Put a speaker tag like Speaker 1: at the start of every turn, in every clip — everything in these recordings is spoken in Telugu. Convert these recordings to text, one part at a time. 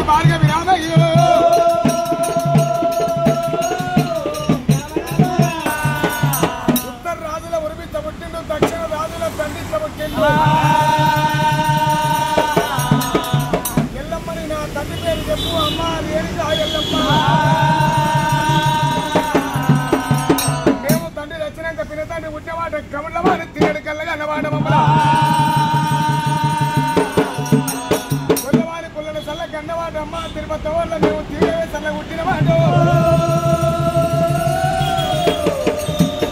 Speaker 1: భార్గవి రామయ్యో ఉత్తర రాజుల ఉరిపించబుట్టిండు దక్షిణ రాజుల దండించబుట్టిండు ఎల్లమ్మని నా తండ్రి పేరు చెప్పు అమ్మ లేనిదా ఎల్లమ్మ మేము తండ్రి వచ్చినాక పినతండ్రి ఉట్టేవాడు కమలవాడు తినడు కల్లగా అన్నవాడు మమ్మల్ని కొల్లవాడి పుల్లని సల్ల కన్నవాడు అమ్మ తిరుపతి వాళ్ళ మేము తీరే సల్ల ఉట్టినవాడు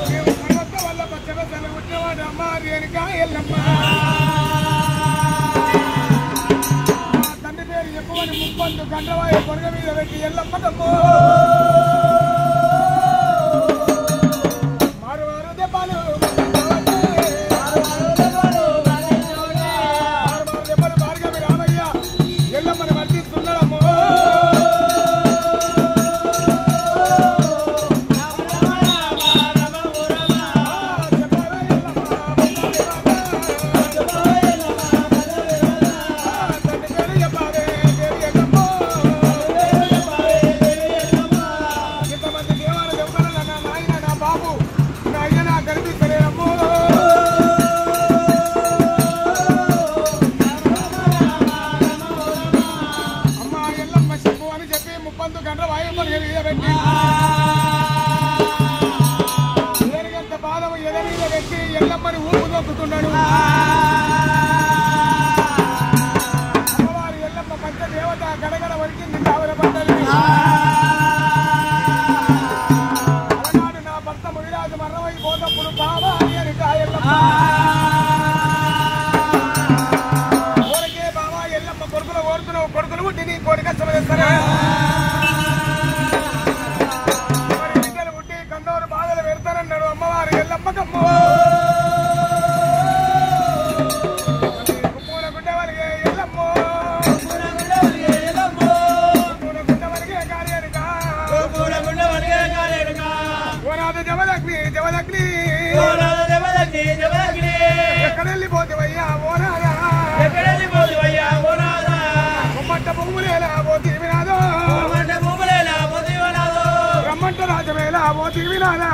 Speaker 1: మేము తిరుపతి వల్ల పచ్చడ సల్ల ఉట్టినవాడు అమ్మ రేణుకా ఎల్లమ్మ తండ్రి పేరు చెప్పుకొని ముప్పందు గండ్రవాయ కొరగ మీద పెట్టి ఎల్లమ్మ తమ్ము మారు మారు దెబ్బలు భార్గవి రామయ్య ఎల్లమ్మని వర్తిస్తున్నాడమ్మో ఎల్లమ్మని ఊపు దొక్కుతున్నాడు అమ్మవారి ఎల్లమ్మ పంచదేవత గడగడ వరికింది కావల పంటలు అలనాడు నా భర్త ముగిరాజు మరణమై పోతప్పుడు బాబా అని ఎల్లమ్మ ఊరికే బాబా ఎల్లమ్మ కొడుకులు ఓడుతున్నావు కొడుకులు పుట్టి నీ కోరిక సమేస్తారా మరి బిడ్డలు పుట్టి కండోరు బాధలు పెడతారన్నాడు అమ్మవారి ఎల్లమ్మకమ్మ ఎక్కడెళ్ళిపోతివయ్యా ఓ రాదా కొమ్మట్ట భూములేలా ఓ తీవినాదో రమ్మంట రాజమేలా ఓ తీవినాదా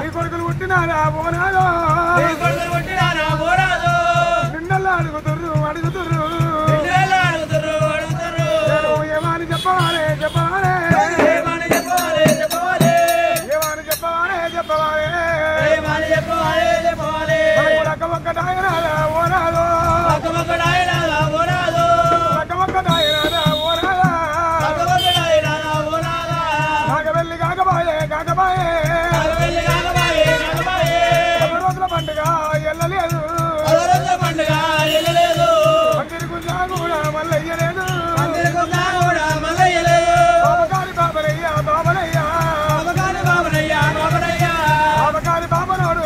Speaker 1: నీ కొడుకులు పుట్టినారా ఓ నాదో నిన్నల్లా అడుగుతుర్రు ఏమని చెప్పవాలే నాగవెల్లి కాకబాయే రోజుల పండుగ ఎల్లలేదు మందిరి గుంజా కూడా మల్లయ్యలేదు బాబకారి బాబనోడు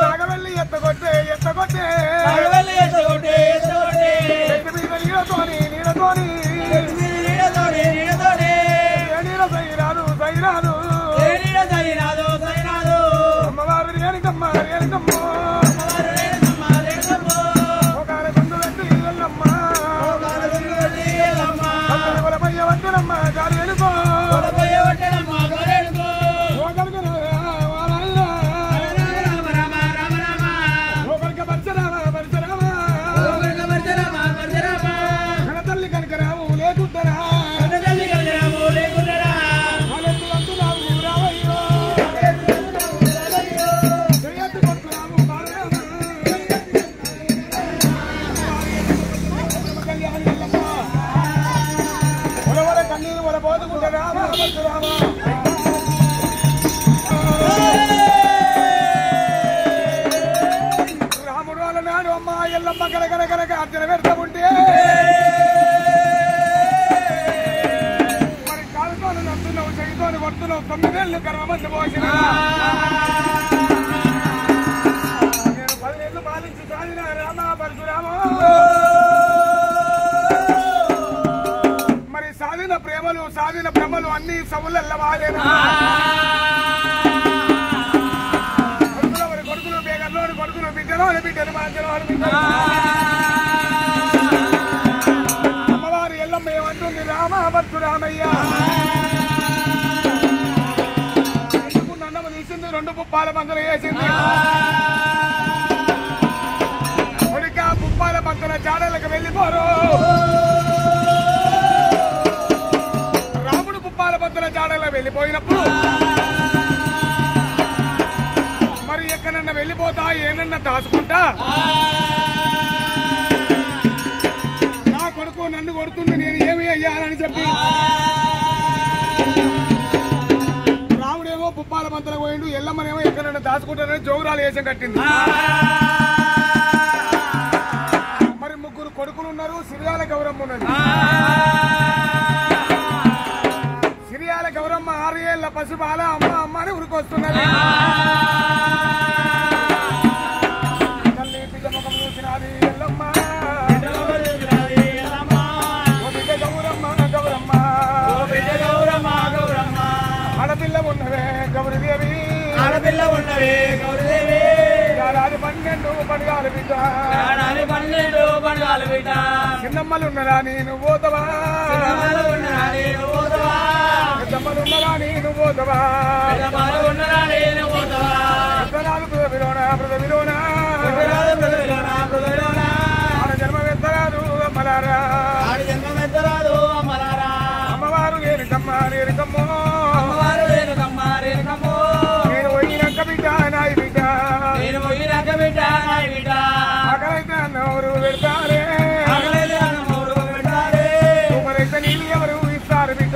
Speaker 1: నాగవెల్లి ఎత్తగొట్టే చెట్టు మీద నీడతోని సైరాదు అమ్మవారు రేణుకమ్మ ఒకరి గుండు పెట్టి వెళ్ళమ్మ వలపయ్య వట్టనమ్మ గారి వెనుకో ఒకరికి పరశురామ కనతల్లి కనకరావు లేకుంటారా రాముడు వాళ్ళ నాడు అమ్మ ఎల్లమ్మ గరగరగరగ అర్జున పెడతా ఉంటే మరి కాలుతోని నడుతున్నావు చెయ్యితోని కొడుతున్నావు 9 ఏళ్ళు కర్మమంది పోసిన నేను 10 ఏళ్ళు పాలించి సాగిన రామ పరశురామ మరి సాధిన భ్రమలు అన్ని సములల్ల వాలేనా కొడుకులు బేగర్లోని కొడుకులు బిడ్డ మాంచలోని బిడ్డలు మాంచలోని బిడ్డలు అమ్మవారు ఎల్లమ్మ ఏమంటుంది రామ భక్తు రామయ్య అన్నము తీసింది 2 పుప్పాల బంకలు వేసింది కొడుక పుప్పాల బంకల చాడలకు వెళ్ళిపోరు రాముడు పుప్పాల బంకల చాడలకు వెళ్ళిపోయినప్పుడు మరి ఎక్కడన్నా వెళ్ళిపోతా ఏనన్నా దాచుకుంటా నా కొడుకు నన్ను కొడుతుంది నేను ఏమి అయ్యానని చెప్పి రాముడేమో పుప్పాల బంతలకు పోయిండు ఎల్లమ్మనేమో ఎక్కడన్నా దాచుకుంటానని జోగురాలు వేషం కట్టింది మరి 3 కొడుకులు ఉన్నారు సిరియాల గౌరమ్మ ఉన్నది సిరియాల గౌరమ్మ 6 ఏళ్ల పసిబాల అమ్మ అమ్మ అని ఉరికొస్తున్నది తల్లి బిడ్డ ముఖం చూసినది ఎల్లమ్మ గౌరమ్మ ఆడపిల్ల ఉన్నవే గౌరీదేవి ఏడాది 12 పండుగలు బిడ్డ చిన్నమ్మలు ఉన్నరా నేను పోతవా పెద్దమ్మలు ఉన్నరా నేను పోతవా పృథవిలోనా ఆడ జన్మమెత్తరాదు అమ్మలారా అమ్మవారు నేరుకమ్మ నేరుకమ్మో నేను పోయినాక బిడ్డ నాయి బిడ్డ ఆకలైతే అన్నవరు పెడతారే మరైతే నీళ్ళు ఎవరు ఇస్తారు బిడ్డ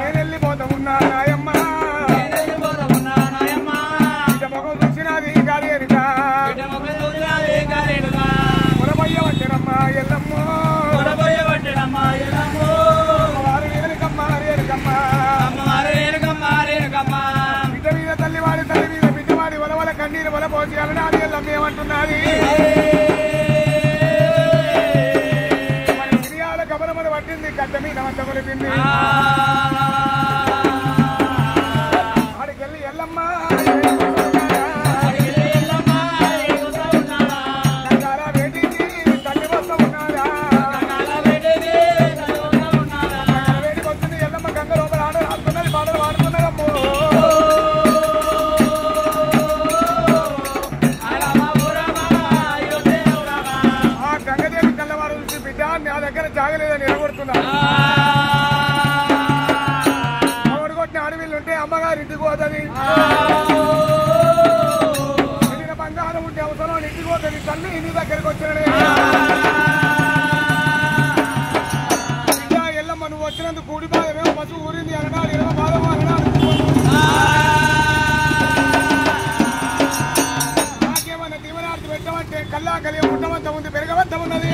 Speaker 1: నేను వెళ్ళిపోతా ఉన్నా నాయమ్మ బిడ్డ ముఖం చూసినది కాదేనుక పొరబయ్య పట్టెనమ్మ ఎల్లమ్మో వారు రేణుకమ్మ బిడ్డ మీద తల్లివాడి తల్లి మీద బిడ్డవాడి వలవల కన్నీరు వల పోసి అలనాది ఎల్లమ్మ ఏమంటున్నది మరి సిరియాల గబరమని పట్టింది గడ్డ మీద వంట కొలిపింది ఆడికెళ్ళి ఎల్లమ్మ జాగలేదని నిలబడుతున్నారు కొట్టిన అడవిలుంటే అమ్మగారి ఇంటికి పోతుంది బంగారం ఉంటే అవసరం ఇంటికి పోతుంది తల్లి ఇంటి దగ్గరికి వచ్చినడే ఇంకా ఎల్లమ్మ నువ్వు వచ్చినందుకు కూడి బాధమేమో పశువు ఊరింది అనడాలు ఇరవ బాధమో అనడాలు నాకేమన్నా దీవనార్థి పెట్టమంటే కల్లా కలియ ఉండవంత ఉంది పెరగవంత ఉన్నది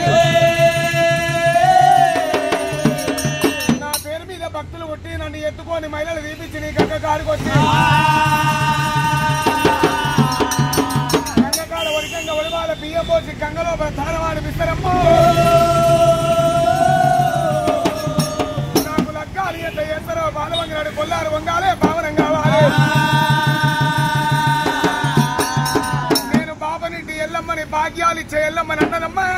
Speaker 1: భక్తులు కొట్టి నన్ను ఎత్తుకొని మహిళలు తీపించి నీ గంగ కాడికొచ్చి గంగకాడ ఒడికంగా ఒడివాళ్ళ బియ్యం పోసి గంగలో తానవాడు విస్తరమ్మో నాకు లగ్గాలి ఎంత చేస్తారో బాలవంగనాడు కొల్లారు వంగాలే పావనం కావాలి నేను బాబనింటి ఎల్లమ్మని భాగ్యాలు ఇచ్చే ఎల్లమ్మని అన్నదమ్మా